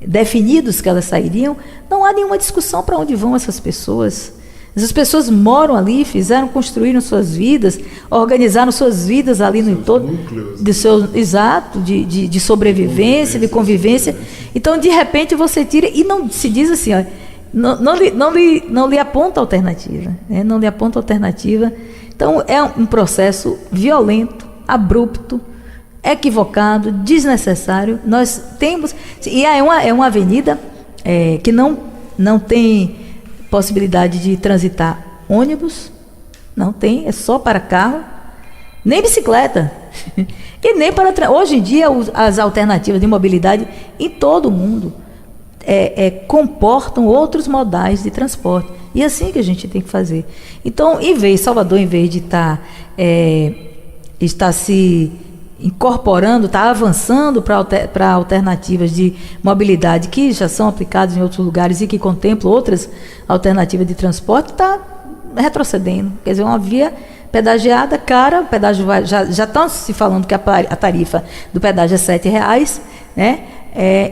definidos que elas sairiam, não há nenhuma discussão para onde vão essas pessoas. Essas pessoas moram ali, construíram suas vidas, organizaram suas vidas ali no entorno de de sobrevivência, de convivência. Então, de repente, você tira e não se diz assim, ó, não lhe aponta alternativa. Não lhe aponta alternativa. Então, é um processo violento, abrupto, equivocado, desnecessário. Nós temos... E é uma avenida que não tem possibilidade de transitar ônibus, não tem, é só para carro, nem bicicleta, e nem para... Hoje em dia, as alternativas de mobilidade em todo o mundo comportam outros modais de transporte, e é assim que a gente tem que fazer. Então, Salvador, em vez de estar se incorporando, está avançando para alternativas de mobilidade que já são aplicadas em outros lugares e que contemplam outras alternativas de transporte, está retrocedendo. Quer dizer, uma via pedagiada, cara, o pedágio já estão se falando que a tarifa do pedágio é R$7, né?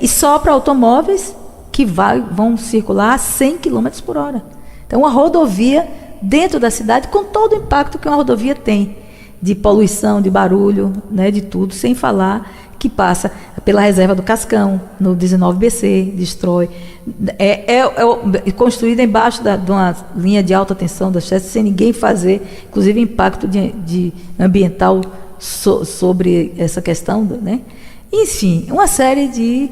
E só para automóveis que vão circular a 100 km por hora. Então, uma rodovia dentro da cidade, com todo o impacto que uma rodovia tem, de poluição, de barulho, né, de tudo, sem falar que passa pela reserva do Cascão, no 19BC, destrói. Construída embaixo de uma linha de alta tensão da Chesf, sem ninguém fazer, inclusive, impacto de ambiental sobre essa questão, né? Enfim, uma série de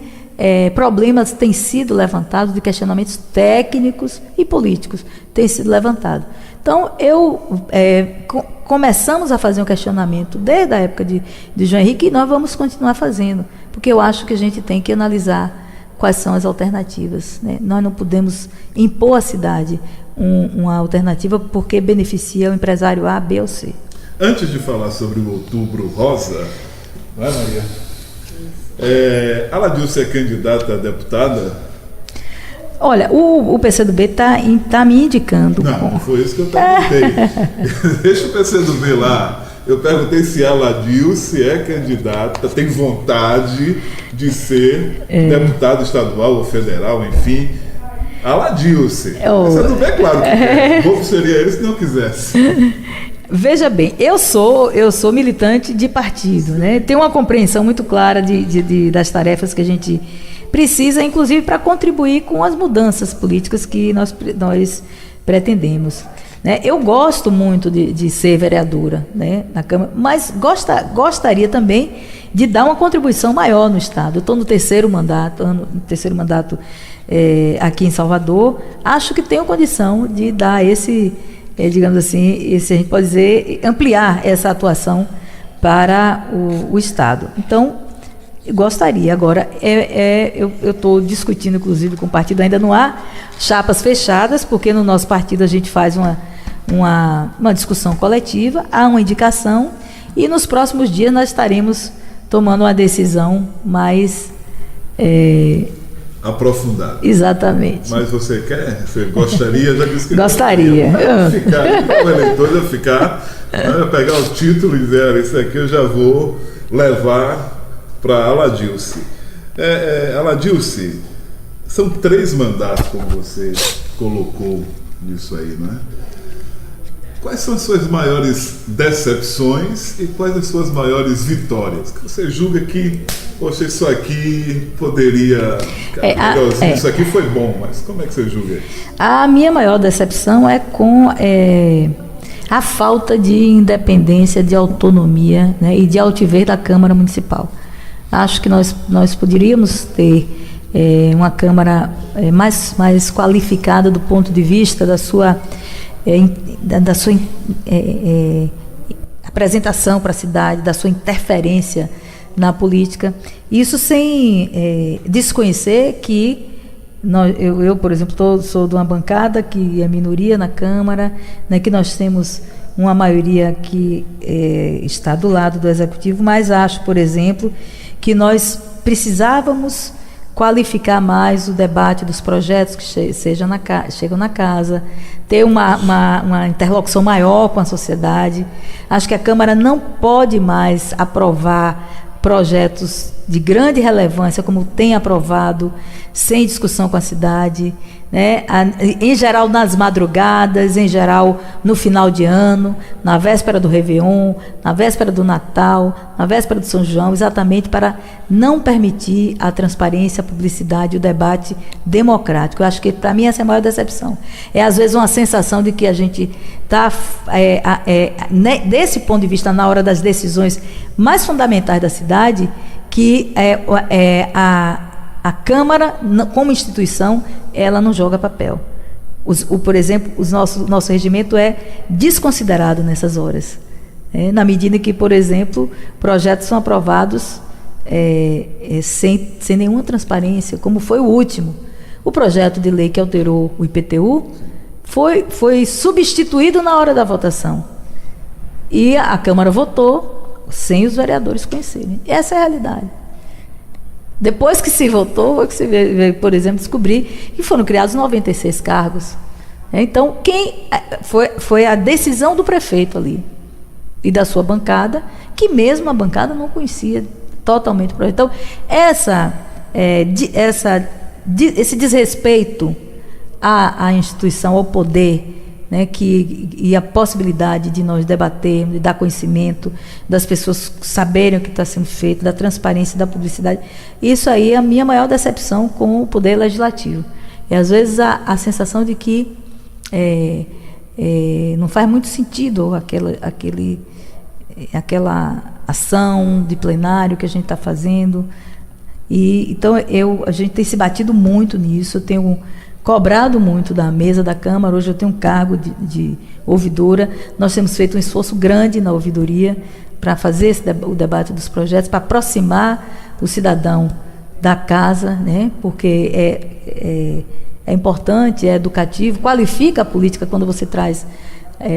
problemas têm sido levantados, de questionamentos técnicos e políticos têm sido levantados. Então, começamos a fazer um questionamento desde a época de João Henrique, e nós vamos continuar fazendo, porque eu acho que a gente tem que analisar quais são as alternativas, né? Nós não podemos impor à cidade uma alternativa porque beneficia o empresário A, B ou C. Antes de falar sobre o Outubro Rosa, vai, Maria? Aladilce é candidata a deputada? Olha, o PCdoB está me indicando. Não foi isso que eu perguntei. Deixa o PCdoB lá. Eu perguntei se a Aladilce é candidata, tem vontade de ser deputada estadual ou federal, enfim. Aladilce. PCdoB é claro que quer. O povo seria ele se não quisesse. Veja bem, eu sou militante de partido, né? Tenho uma compreensão muito clara das tarefas que a gente precisa, inclusive, para contribuir com as mudanças políticas que nós pretendemos, né? Eu gosto muito de ser vereadora, né, na Câmara, mas gostaria também de dar uma contribuição maior no Estado. Eu estou no terceiro mandato aqui em Salvador. Acho que tenho condição de dar digamos assim, a gente pode dizer, ampliar essa atuação para o Estado. Então, gostaria. Agora, eu estou discutindo, inclusive, com o partido, ainda não há chapas fechadas, porque no nosso partido a gente faz uma discussão coletiva, há uma indicação, e nos próximos dias nós estaremos tomando uma decisão mais... aprofundada. Exatamente. Mas você quer? Você gostaria? Já disse que gostaria. Como eleitor, eu pegar o título e dizer, isso aqui eu já vou levar para Aladilce. Aladilce, São 3 mandatos, como você colocou nisso aí, não é? Quais são as suas maiores decepções e quais as suas maiores vitórias? Que você julga que, poxa, isso aqui poderia... Isso aqui foi bom, mas como é que você julga isso? A minha maior decepção é com a falta de independência, de autonomia, né, e de altivez da Câmara Municipal. Acho que nós poderíamos ter uma Câmara mais qualificada do ponto de vista da sua apresentação para a cidade, da sua interferência na política. Isso sem desconhecer que eu, por exemplo, sou de uma bancada que é minoria na Câmara, né, que nós temos uma maioria que está do lado do Executivo, mas acho, por exemplo, que nós precisávamos qualificar mais o debate dos projetos que chegam na casa, ter uma interlocução maior com a sociedade. Acho que a Câmara não pode mais aprovar projetos de grande relevância, como tem aprovado, sem discussão com a cidade, né? Em geral nas madrugadas, em geral no final de ano, na véspera do Réveillon, na véspera do Natal, na véspera do São João, exatamente para não permitir a transparência, a publicidade, o debate democrático. Eu acho que, para mim, essa é a maior decepção. É, às vezes, uma sensação de que a gente está, desse ponto de vista, na hora das decisões mais fundamentais da cidade, que a Câmara, como instituição, ela não joga papel. Por exemplo, nosso regimento é desconsiderado nessas horas. Na medida que, por exemplo, projetos são aprovados sem nenhuma transparência, como foi o último. O projeto de lei que alterou o IPTU foi substituído na hora da votação. E a Câmara votou sem os vereadores conhecerem. Essa é a realidade. Depois que se votou, foi que se veio, por exemplo, descobrir que foram criados 96 cargos. Então, foi a decisão do prefeito ali e da sua bancada, que mesmo a bancada não conhecia totalmente o projeto. Então, esse desrespeito à instituição, ao poder, né, e a possibilidade de nós debatermos, de dar conhecimento, das pessoas saberem o que está sendo feito, da transparência e da publicidade, isso aí é a minha maior decepção com o poder legislativo. E às vezes a sensação de que não faz muito sentido aquela ação de plenário que a gente está fazendo. Então a gente tem se batido muito nisso, eu tenho cobrado muito da mesa da Câmara. Hoje eu tenho um cargo de ouvidora. Nós temos feito um esforço grande na ouvidoria para fazer o debate dos projetos, para aproximar o cidadão da casa, né? Porque é importante, é educativo, qualifica a política quando você traz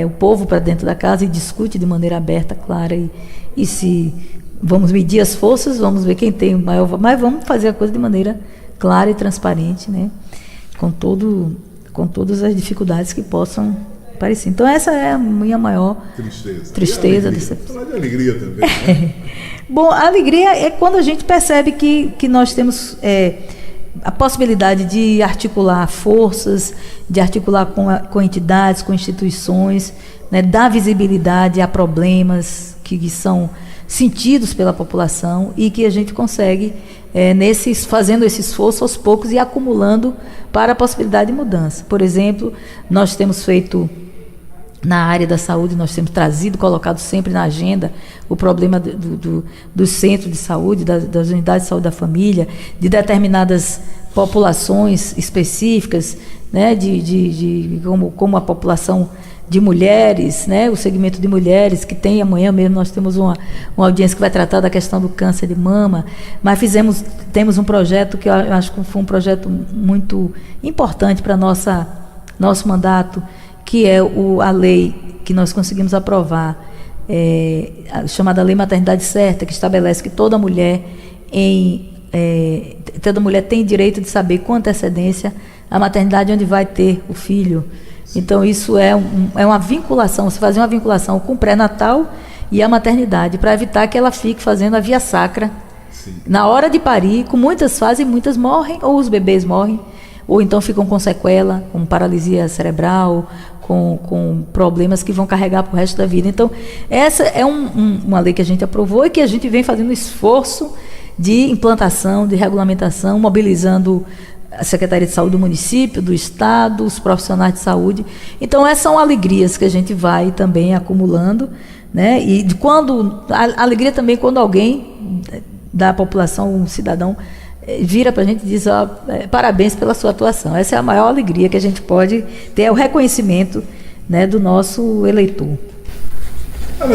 o povo para dentro da casa e discute de maneira aberta, clara, e se vamos medir as forças, vamos ver quem tem o maior, mas vamos fazer a coisa de maneira clara e transparente, né? Com todas as dificuldades que possam aparecer. Então, essa é a minha maior tristeza. Falar de alegria também, né? Bom, a alegria é quando a gente percebe que nós temos a possibilidade de articular forças, de articular com entidades, com instituições, né, dar visibilidade a problemas que são sentidos pela população e que a gente consegue, fazendo esse esforço aos poucos e acumulando para a possibilidade de mudança. Por exemplo, nós temos feito, na área da saúde, nós temos colocado sempre na agenda o problema do centro de saúde, das unidades de saúde da família, de determinadas populações específicas, né, como a população de mulheres, né, o segmento de mulheres, que tem amanhã mesmo, nós temos uma audiência que vai tratar da questão do câncer de mama, mas temos um projeto que eu acho que foi um projeto muito importante para nosso mandato, que é a lei que nós conseguimos aprovar, chamada Lei Maternidade Certa, que estabelece que toda mulher tem direito de saber com antecedência a maternidade onde vai ter o filho. Então, isso é uma vinculação, você fazer uma vinculação com o pré-natal e a maternidade, para evitar que ela fique fazendo a via sacra Sim. Na hora de parir, com muitas fases, muitas morrem, ou os bebês morrem, ou então ficam com sequela, com paralisia cerebral, com problemas que vão carregar para o resto da vida. Então, essa é uma lei que a gente aprovou e que a gente vem fazendo esforço de implantação, de regulamentação, mobilizando a Secretaria de Saúde do município, do estado, os profissionais de saúde. Então, essas são alegrias que a gente vai também acumulando, né? E a alegria também quando alguém da população, um cidadão, vira para a gente e diz, parabéns pela sua atuação. Essa é a maior alegria que a gente pode ter, é o reconhecimento, né, do nosso eleitor.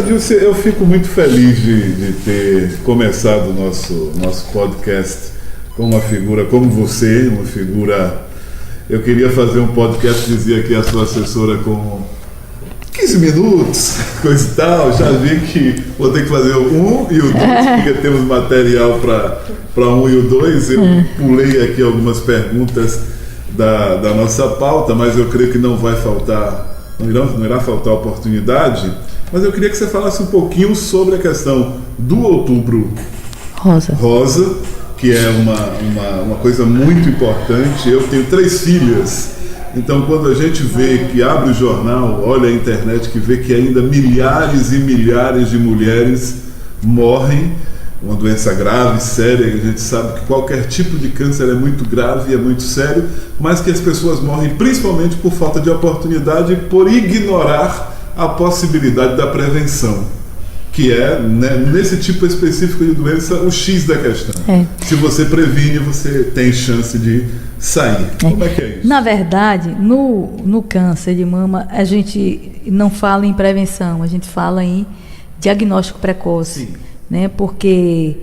Dilce, eu fico muito feliz de ter começado o nosso podcast com uma figura como você, uma figura... Eu queria fazer um podcast, dizia aqui a sua assessora, com 15 minutos, coisa e tal. Já vi que vou ter que fazer o 1 e o 2, porque temos material para 1 e o 2. Eu pulei aqui algumas perguntas da nossa pauta, mas eu creio que não vai faltar, não irá faltar oportunidade. Mas eu queria que você falasse um pouquinho sobre a questão do Outubro Rosa, que é uma coisa muito importante. Eu tenho 3 filhas, então quando a gente vê, que abre o jornal, olha a internet, que vê que ainda milhares e milhares de mulheres morrem, uma doença grave, séria, a gente sabe que qualquer tipo de câncer é muito grave e é muito sério, mas que as pessoas morrem principalmente por falta de oportunidade e por ignorar a possibilidade da prevenção, que é, né, nesse tipo específico de doença, o X da questão. Se você previne, você tem chance de sair. Como é que é isso? Na verdade, no câncer de mama, a gente não fala em prevenção, a gente fala em diagnóstico precoce. Sim. Né? Porque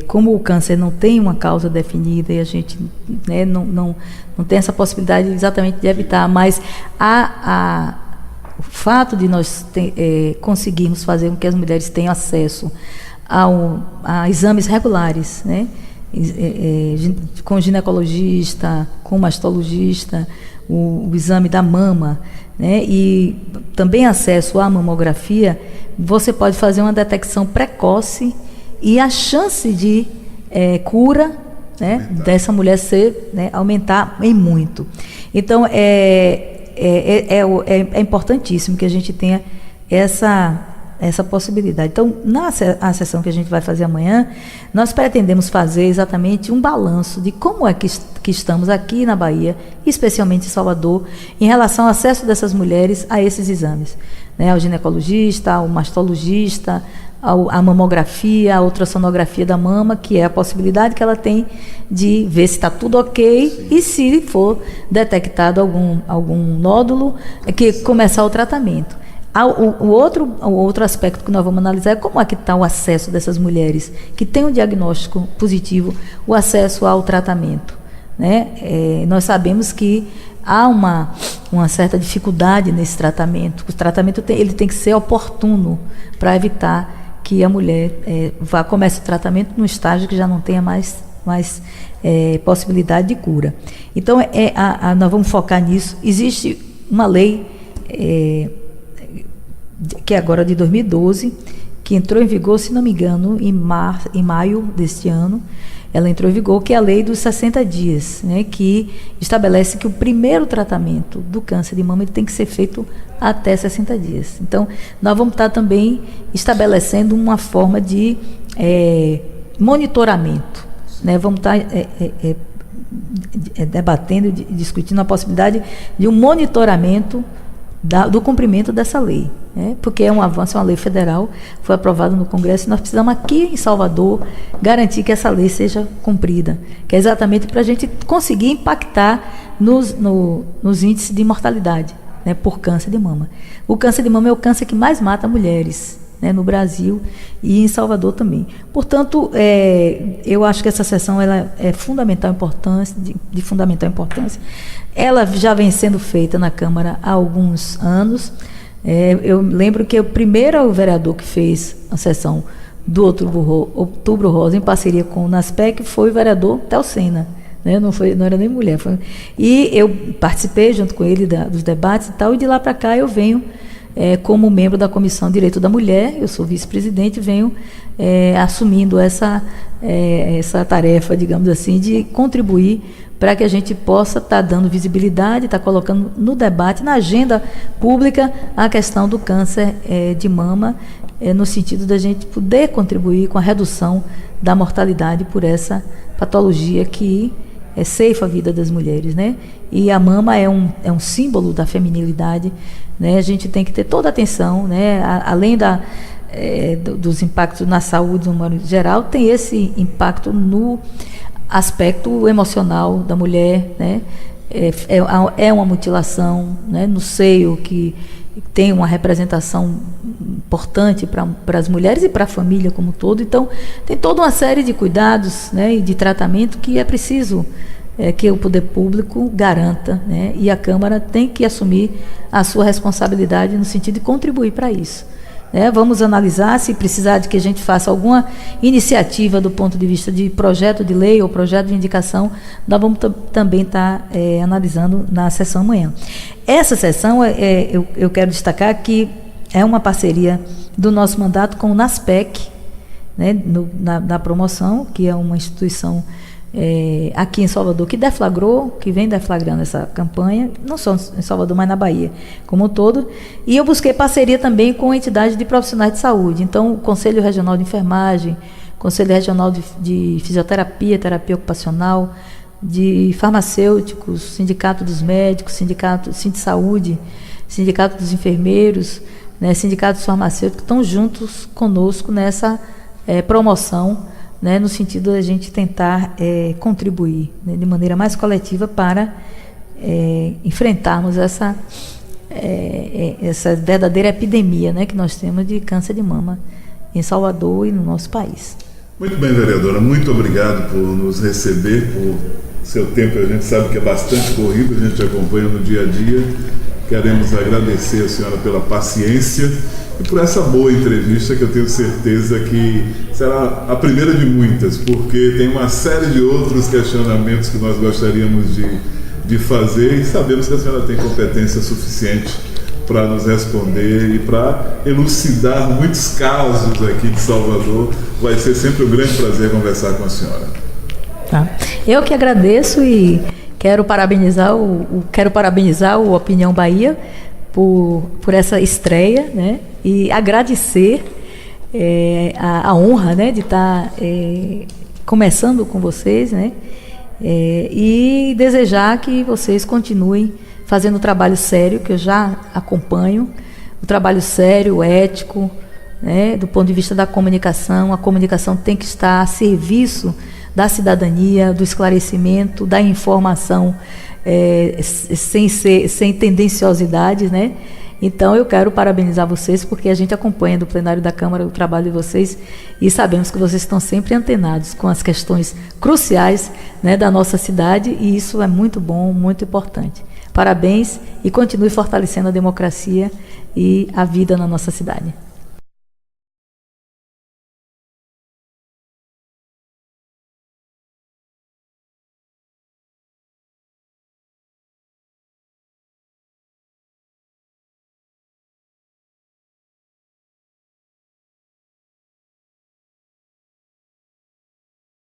como o câncer não tem uma causa definida e a gente, né, não tem essa possibilidade exatamente de evitar, mas o fato de nós conseguirmos fazer com que as mulheres tenham acesso a exames regulares, né? Com ginecologista, com mastologista, o exame da mama, né? E também acesso à mamografia, você pode fazer uma detecção precoce e a chance de cura, né, dessa mulher aumentar em muito. Então, é importantíssimo que a gente tenha essa possibilidade. Então, na sessão que a gente vai fazer amanhã, nós pretendemos fazer exatamente um balanço de como é que estamos aqui na Bahia, especialmente em Salvador, em relação ao acesso dessas mulheres a esses exames, né, ao ginecologista, ao mastologista, a mamografia, a ultrassonografia da mama, que é a possibilidade que ela tem de ver se está tudo ok. Sim. E se for detectado algum nódulo, que começar o tratamento. O outro aspecto que nós vamos analisar é como é que está o acesso dessas mulheres que têm um diagnóstico positivo, o acesso ao tratamento, né? Nós sabemos que há uma certa dificuldade nesse tratamento. O tratamento ele tem que ser oportuno para evitar que a mulher comece o tratamento num estágio que já não tenha mais possibilidade de cura. Então, nós vamos focar nisso. Existe uma lei que é agora de 2012, que entrou em vigor, se não me engano, em maio deste ano. Ela entrou em vigor, que é a lei dos 60 dias, né, que estabelece que o primeiro tratamento do câncer de mama ele tem que ser feito até 60 dias. Então, nós vamos estar também estabelecendo uma forma de monitoramento, né? Vamos estar debatendo, discutindo a possibilidade de um monitoramento do cumprimento dessa lei, né? Porque é um avanço, é uma lei federal, foi aprovada no Congresso, e nós precisamos aqui em Salvador garantir que essa lei seja cumprida, que é exatamente para a gente conseguir impactar nos índices de mortalidade, né, por câncer de mama. O câncer de mama é o câncer que mais mata mulheres, né, no Brasil e em Salvador também. Portanto, eu acho que essa sessão ela é fundamental importância, de fundamental importância. Ela já vem sendo feita na Câmara há alguns anos. Eu lembro que o primeiro vereador que fez a sessão do Outubro Rosa, em parceria com o NASPEC, foi o vereador Telcena, né? Não era nem mulher. E eu participei junto com ele dos debates e tal, e de lá para cá eu venho como membro da Comissão de Direito da Mulher. Eu sou vice-presidente e venho assumindo essa tarefa, digamos assim, de contribuir para que a gente possa estar dando visibilidade, estar colocando no debate, na agenda pública, a questão do câncer de mama, no sentido da gente poder contribuir com a redução da mortalidade por essa patologia que ceifa a vida das mulheres, né? E a mama é um símbolo da feminilidade, né? A gente tem que ter toda a atenção, né? Além dos impactos na saúde, no modo geral, tem esse impacto no aspecto emocional da mulher, né? É uma mutilação, né, no seio, que tem uma representação importante para as mulheres e para a família como um todo. Então, tem toda uma série de cuidados, né, e de tratamento que é preciso que o poder público garanta, né, e a Câmara tem que assumir a sua responsabilidade no sentido de contribuir para isso. Vamos analisar, se precisar de que a gente faça alguma iniciativa do ponto de vista de projeto de lei ou projeto de indicação, nós vamos também estar analisando na sessão amanhã. Essa sessão, eu quero destacar que é uma parceria do nosso mandato com o NASPEC, né, na promoção, que é uma instituição aqui em Salvador, que vem deflagrando essa campanha, não só em Salvador, mas na Bahia como um todo. E eu busquei parceria também com entidades de profissionais de saúde. Então, o Conselho Regional de Enfermagem, Conselho Regional de Fisioterapia, Terapia Ocupacional, de farmacêuticos, Sindicato dos Médicos, Sindicato Saúde, Sindicato dos Enfermeiros, né, sindicatos farmacêuticos, estão juntos conosco nessa promoção, né, no sentido de a gente tentar contribuir, né, de maneira mais coletiva para enfrentarmos essa verdadeira epidemia, né, que nós temos de câncer de mama em Salvador e no nosso país. Muito bem, vereadora, muito obrigado por nos receber, por seu tempo. A gente sabe que é bastante corrido, a gente acompanha no dia a dia. Queremos agradecer a senhora pela paciência e por essa boa entrevista, que eu tenho certeza que será a primeira de muitas, porque tem uma série de outros questionamentos que nós gostaríamos de fazer, e sabemos que a senhora tem competência suficiente para nos responder e para elucidar muitos casos aqui de Salvador. Vai ser sempre um grande prazer conversar com a senhora. Tá. Eu que agradeço e quero parabenizar o Opinião Bahia por essa estreia, né? E agradecer a honra, né, de estar começando com vocês, né? E desejar que vocês continuem fazendo o trabalho sério, que eu já acompanho, o trabalho sério, ético, né, do ponto de vista da comunicação. A comunicação tem que estar a serviço da cidadania, do esclarecimento, da informação, sem tendenciosidades, né? Então, eu quero parabenizar vocês, porque a gente acompanha do plenário da Câmara o trabalho de vocês e sabemos que vocês estão sempre antenados com as questões cruciais, né, da nossa cidade, e isso é muito bom, muito importante. Parabéns e continue fortalecendo a democracia e a vida na nossa cidade.